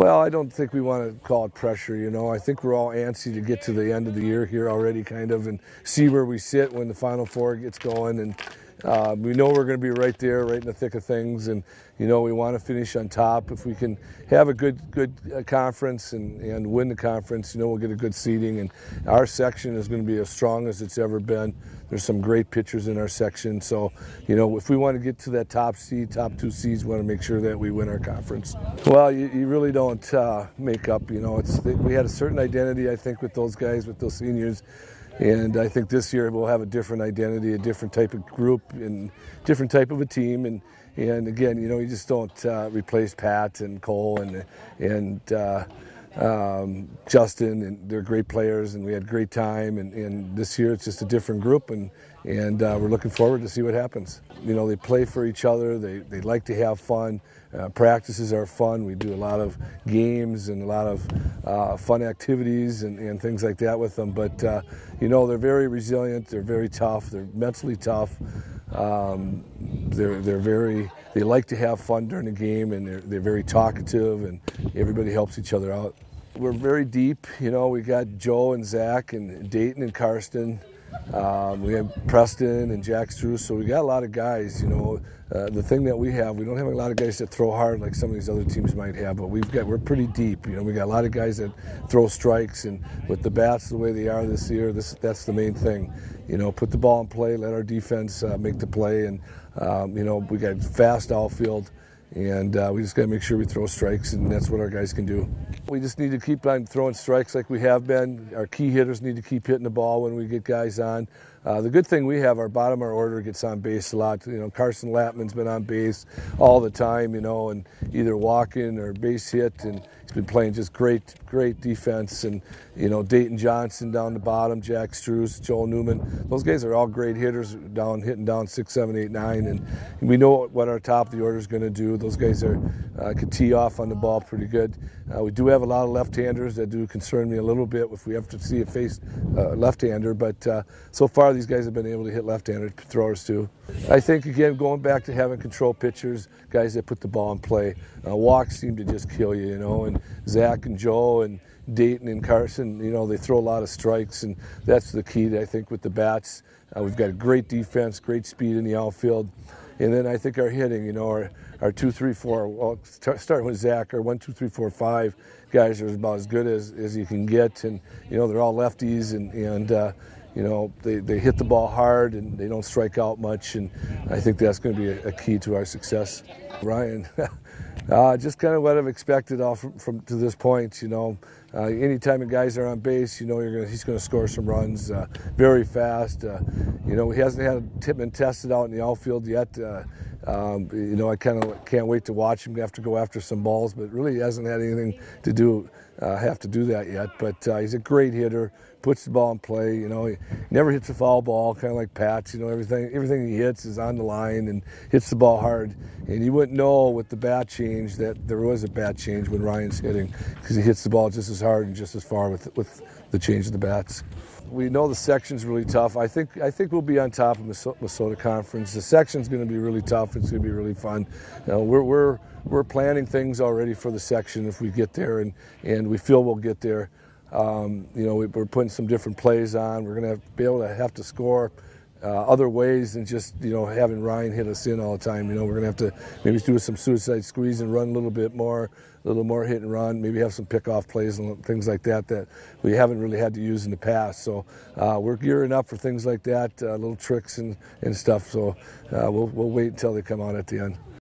Well, I don't think we want to call it pressure, you know. I think we're all antsy to get to the end of the year here already, kind of, and see where we sit when the Final Four gets going. And we know we're going to be right there, right in the thick of things. And, you know, we want to finish on top. If we can have a good conference and win the conference, you know, we'll get a good seeding. And our section is going to be as strong as it's ever been. There's some great pitchers in our section. So, you know, if we want to get to that top seed, top two seeds, we want to make sure that we win our conference. Well, you really don't make up, you know. We had a certain identity, I think, with those guys, with those seniors. And I think this year we'll have a different identity, a different type of group, and different type of a team. And again, you know, you just don't replace Pat and Cole and Justin, and they're great players, and we had a great time. And this year it's just a different group, and we're looking forward to see what happens. You know, they play for each other. They like to have fun. Practices are fun. We do a lot of games and a lot of fun activities and things like that with them. But you know, they're very resilient. They're very tough. They're mentally tough. They like to have fun during the game, and they're very talkative, and everybody helps each other out. We're very deep. You know, we got Joe and Zach and Dayton and Karsten. We have Preston and Jack Struess, so we got a lot of guys. You know, the thing that we don't have a lot of guys that throw hard like some of these other teams might have, but we're pretty deep. You know, we got a lot of guys that throw strikes, and with the bats the way they are this year, that's the main thing. You know, put the ball in play, let our defense make the play, and you know, we got fast outfield. And we just got to make sure we throw strikes, and that's what our guys can do. We just need to keep on throwing strikes like we have been. Our key hitters need to keep hitting the ball when we get guys on. The good thing we have, our bottom of our order gets on base a lot. You know, Carson Latman's been on base all the time, you know, and either walking or base hit, and he's been playing just great defense. And, you know, Dayton Johnson down the bottom, Jack Struess, Joel Newman, those guys are all great hitters, hitting down 6, 7, 8, 9, and we know what our top of the order is going to do. Those guys can tee off on the ball pretty good. We do have a lot of left-handers that do concern me a little bit if we have to see a face left-hander, but so far these guys have been able to hit left-handed throwers too. I think, again, going back to having control pitchers, guys that put the ball in play. Walks seem to just kill you, you know, and Zach and Joe and Dayton and Carson, you know, they throw a lot of strikes, and that's the key, I think, with the bats. We've got a great defense, great speed in the outfield. And then I think our hitting, you know, our 2, 3, 4, well, starting with Zach, our 1, 2, 3, 4, 5 guys are about as good as you can get. And, you know, they're all lefties, and you know, they hit the ball hard, and they don't strike out much. And I think that's going to be a key to our success. Ryan, just kind of what I've expected all from to this point, you know. Anytime the guys are on base, you know, he's going to score some runs very fast. You know, he hasn't been tested out in the outfield yet. You know, I kind of can't wait to watch him have to go after some balls, but really he hasn't had anything to have to do that yet. But he's a great hitter, puts the ball in play. You know, he never hits a foul ball, kind of like Pat. You know, everything he hits is on the line and hits the ball hard. And you wouldn't know with the bat change that there was a bat change when Ryan's hitting, because he hits the ball just as hard and just as far with the change of the bats. We know the section's really tough. I think we'll be on top of Minnesota Conference. The section's going to be really tough. It's going to be really fun. You know, we're planning things already for the section if we get there, and we feel we'll get there. You know, we're putting some different plays on. We're going to be able to have to score other ways than just, you know, having Ryan hit us in all the time. You know, we're going to have to maybe do some suicide squeeze and run a little bit more, a little more hit and run, maybe have some pickoff plays and things like that we haven't really had to use in the past. So we're gearing up for things like that, little tricks and stuff. So we'll wait until they come out at the end.